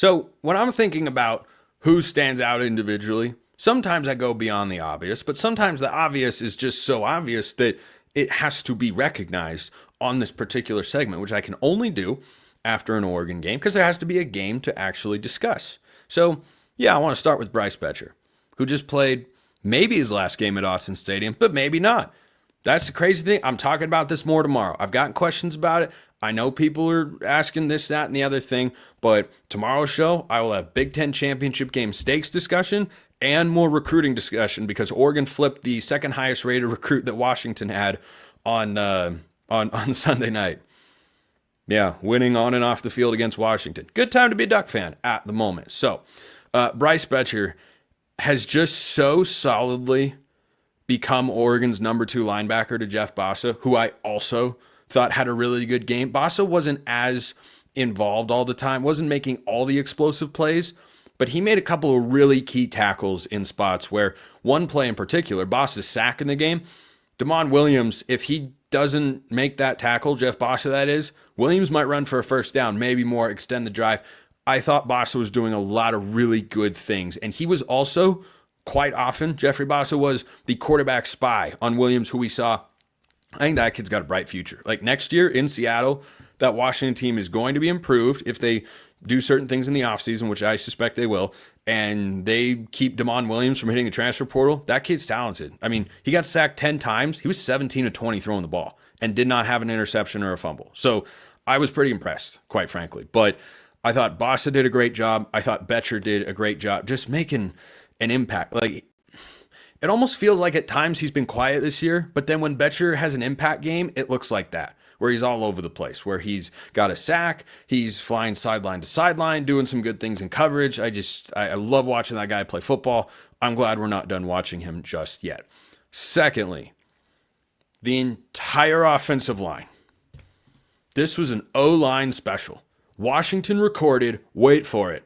So when I'm thinking about who stands out individually, sometimes I go beyond the obvious, but sometimes the obvious is just so obvious that it has to be recognized on this particular segment, which I can only do after an Oregon game because there has to be a game to actually discuss. So, yeah, I want to start with Bryce Boettcher, who just played maybe his last game at Autzen Stadium, but maybe not. That's the crazy thing. I'm talking about this more tomorrow. I've gotten questions about it. I know people are asking this, that, and the other thing, but tomorrow's show, I will have Big Ten championship game stakes discussion and more recruiting discussion because Oregon flipped the second highest rated recruit that Washington had on Sunday night. Yeah, winning on and off the field against Washington. Good time to be a Duck fan at the moment. So, Bryce Boettcher has just so solidly become Oregon's number 2 linebacker to Jeff Bassa, who I also thought had a really good game. Bassa wasn't as involved all the time, wasn't making all the explosive plays, but he made a couple of really key tackles in spots where one play in particular, Bassa's sack in the game, Damon Williams, if he doesn't make that tackle, Jeff Bassa that is, Williams might run for a first down, maybe more, extend the drive. I thought Bassa was doing a lot of really good things, and he was also quite often, Jeffrey Bassa was the quarterback spy on Williams, who we saw. I think that kid's got a bright future. Like next year in Seattle, that Washington team is going to be improved if they do certain things in the offseason, which I suspect they will, and they keep Damon Williams from hitting the transfer portal. That kid's talented. I mean, he got sacked 10 times. He was 17 of 20 throwing the ball and did not have an interception or a fumble. So I was pretty impressed, quite frankly. But I thought Bassa did a great job. I thought Boettcher did a great job just making an impact. Like, it almost feels like at times he's been quiet this year, but then when Boettcher has an impact game, it looks like that, where he's all over the place, where he's got a sack, he's flying sideline to sideline, doing some good things in coverage. I love watching that guy play football. I'm glad we're not done watching him just yet. Secondly, the entire offensive line. This was an O-line special. Washington recorded, wait for it,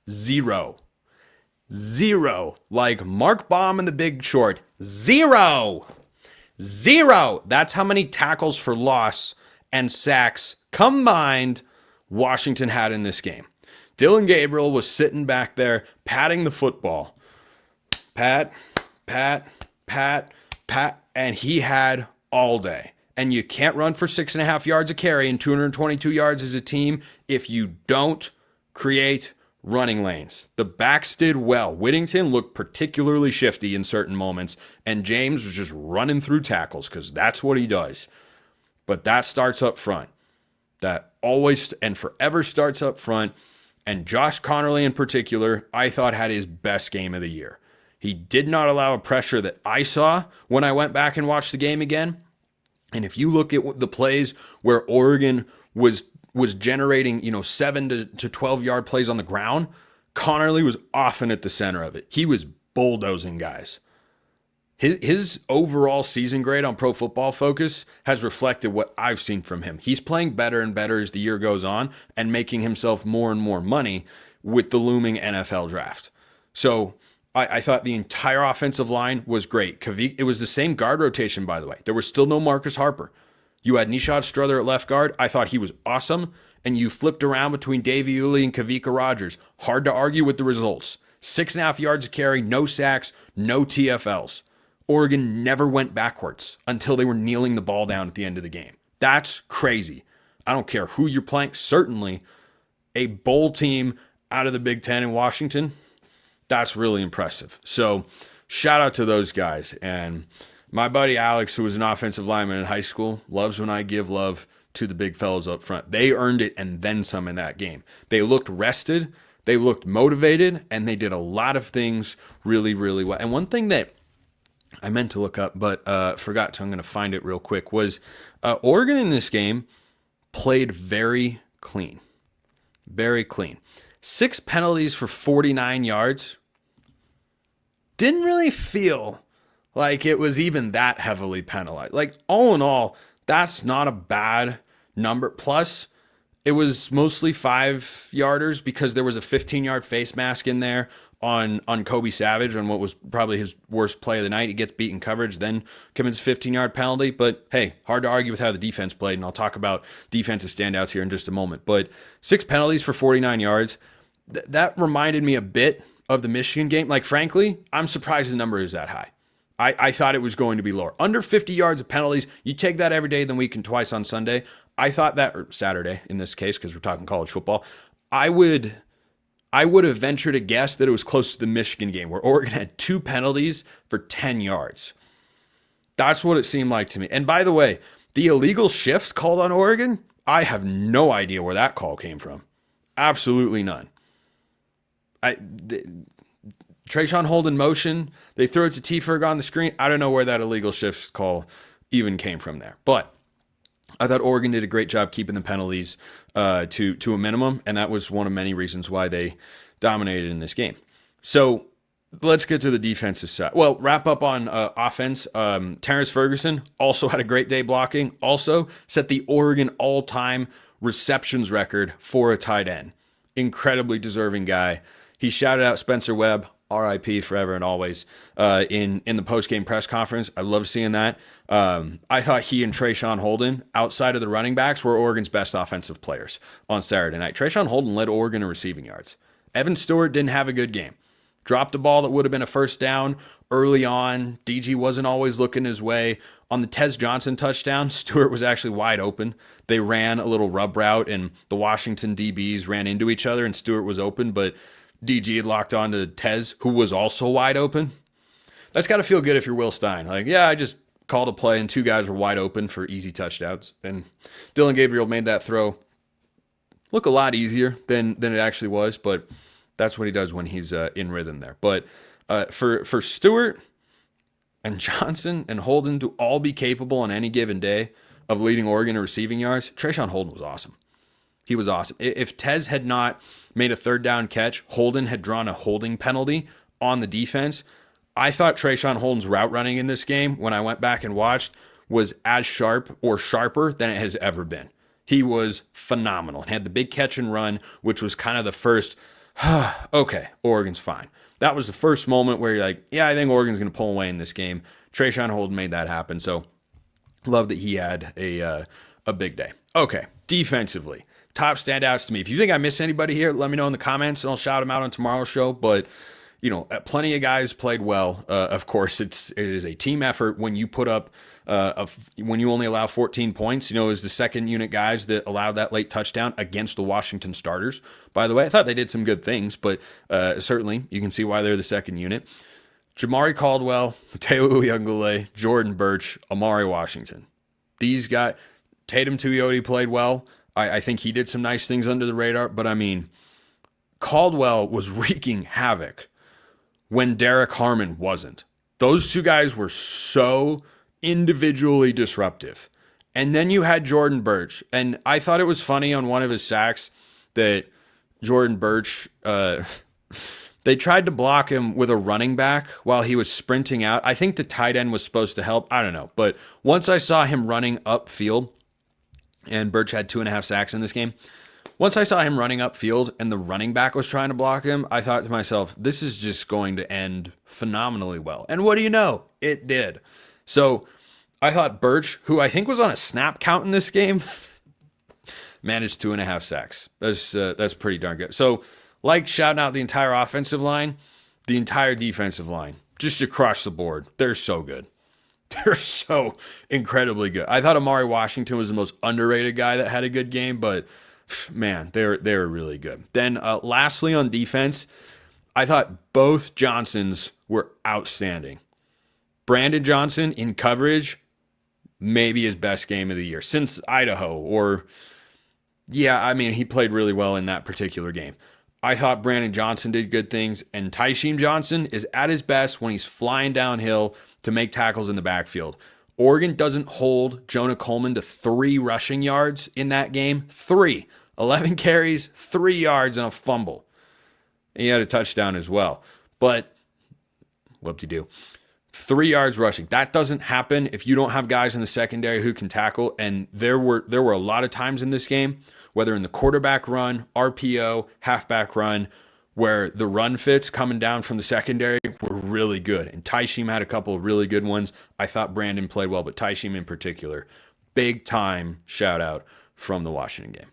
0. Like Mark Baum in The Big Short. 0. That's how many tackles for loss and sacks combined Washington had in this game. Dylan Gabriel was sitting back there patting the football. Pat, and he had all day. And you can't run for 6.5 yards a carry and 222 yards as a team if you don't create running lanes. The backs did well. Whittington looked particularly shifty in certain moments, and James was just running through tackles because that's what he does. But that starts up front. That always and forever starts up front. And Josh Connerly in particular, I thought had his best game of the year. He did not allow a pressure that I saw when I went back and watched the game again. And if you look at the plays where Oregon was generating, 7 to 12 yard plays on the ground, Connerly was often at the center of it. He was bulldozing guys. His overall season grade on Pro Football Focus has reflected what I've seen from him. He's playing better and better as the year goes on and making himself more and more money with the looming NFL draft. So I thought the entire offensive line was great. It was the same guard rotation, by the way. There was still no Marcus Harper. You had Nishad Strother at left guard. I thought he was awesome. And you flipped around between Davey Uli and Kavika Rogers. Hard to argue with the results. 6.5 yards a carry, no sacks, no TFLs. Oregon never went backwards until they were kneeling the ball down at the end of the game. That's crazy. I don't care who you're playing. Certainly a bowl team out of the Big Ten in Washington, that's really impressive. So shout out to those guys. And my buddy Alex, who was an offensive lineman in high school, loves when I give love to the big fellas up front. They earned it and then some in that game. They looked rested, they looked motivated, and they did a lot of things really, really well. And one thing that I meant to look up but forgot, so I'm going to find it real quick, was Oregon in this game played very clean. Very clean. 6 penalties for 49 yards. Didn't really feel like it was even that heavily penalized. Like, all in all, that's not a bad number. Plus, It was mostly 5-yarders because there was a 15-yard face mask in there on Kobe Savage on what was probably his worst play of the night. He gets beat in coverage, then commits a 15-yard penalty. But hey, hard to argue with how the defense played, and I'll talk about defensive standouts here in just a moment. But 6 penalties for 49 yards, that reminded me a bit of the Michigan game. Like, frankly, I'm surprised the number is that high. I thought it was going to be lower. Under 50 yards of penalties, you take that every day of the week and twice on Sunday. I thought that, or Saturday in this case, because we're talking college football, I would have ventured a guess that it was close to the Michigan game where Oregon had 2 penalties for 10 yards. That's what it seemed like to me. And by the way, the illegal shifts called on Oregon, I have no idea where that call came from. Absolutely none. Trayshawn Holden motion, they threw it to T. Ferg on the screen. I don't know where that illegal shifts call even came from there. But I thought Oregon did a great job keeping the penalties to a minimum, and that was one of many reasons why they dominated in this game. So let's get to the defensive side. Well, wrap up on offense. Terrence Ferguson also had a great day blocking. Also set the Oregon all-time receptions record for a tight end. Incredibly deserving guy. He shouted out Spencer Webb, RIP forever and always, in the post-game press conference. I love seeing that. I thought he and Trayshawn Holden, outside of the running backs, were Oregon's best offensive players on Saturday night. Trayshawn Holden led Oregon in receiving yards. Evan Stewart didn't have a good game. Dropped a ball that would have been a first down early on. DG wasn't always looking his way. On the Tez Johnson touchdown, Stewart was actually wide open. They ran a little rub route, and the Washington DBs ran into each other, and Stewart was open, but DG had locked on to Tez, who was also wide open. That's got to feel good if you're Will Stein. Like, yeah, I just called a play and 2 guys were wide open for easy touchdowns. And Dylan Gabriel made that throw look a lot easier than it actually was, but that's what he does when he's in rhythm there. But for Stewart and Johnson and Holden to all be capable on any given day of leading Oregon in receiving yards, Trayshawn Holden was awesome. He was awesome. If Tez had not made a 3rd down catch, Holden had drawn a holding penalty on the defense. I thought Trayshawn Holden's route running in this game, when I went back and watched, was as sharp or sharper than it has ever been. He was phenomenal and had the big catch and run, which was kind of the first, okay, Oregon's fine. That was the first moment where you're like, yeah, I think Oregon's going to pull away in this game. Trayshawn Holden made that happen, so love that he had a big day. Okay, defensively. Top standouts to me. If you think I miss anybody here, let me know in the comments and I'll shout them out on tomorrow's show. But, you know, plenty of guys played well. Of course, it is a team effort when you put up, when you only allow 14 points. You know, it was the second unit guys that allowed that late touchdown against the Washington starters. By the way, I thought they did some good things, but certainly you can see why they're the second unit. Jamari Caldwell, Matayo Uyunglele, Jordan Burch, Amari Washington. These guys, Tatum Tuioti played well. I think he did some nice things under the radar, but I mean, Caldwell was wreaking havoc when Derek Harmon wasn't. Those 2 guys were so individually disruptive. And then you had Jordan Burch, and I thought it was funny on one of his sacks that Jordan Burch, they tried to block him with a running back while he was sprinting out. I think the tight end was supposed to help. I don't know. But once I saw him running upfield, and Burch had 2.5 sacks in this game. Once I saw him running upfield and the running back was trying to block him, I thought to myself, this is just going to end phenomenally well. And what do you know? It did. So I thought Burch, who I think was on a snap count in this game, managed 2.5 sacks. That's pretty darn good. So, like shouting out the entire offensive line, the entire defensive line, just across the board, they're so good. They're so incredibly good. I thought Amari Washington was the most underrated guy that had a good game, but man, they were really good. Then lastly on defense, I thought both Johnsons were outstanding. Brandon Johnson in coverage, maybe his best game of the year since Idaho, or yeah, I mean, he played really well in that particular game. I thought Brandon Johnson did good things, and Tysheem Johnson is at his best when he's flying downhill to make tackles in the backfield. Oregon doesn't hold Jonah Coleman to 3 rushing yards in that game. 3. 11 carries, 3 yards, and a fumble. And he had a touchdown as well. But, whoop-de-doo. 3 yards rushing. That doesn't happen if you don't have guys in the secondary who can tackle. And there were a lot of times in this game whether in the quarterback run, RPO, halfback run, where the run fits coming down from the secondary were really good. And Taishim had a couple of really good ones. I thought Brandon played well, but Taishim in particular, big time shout out from the Washington game.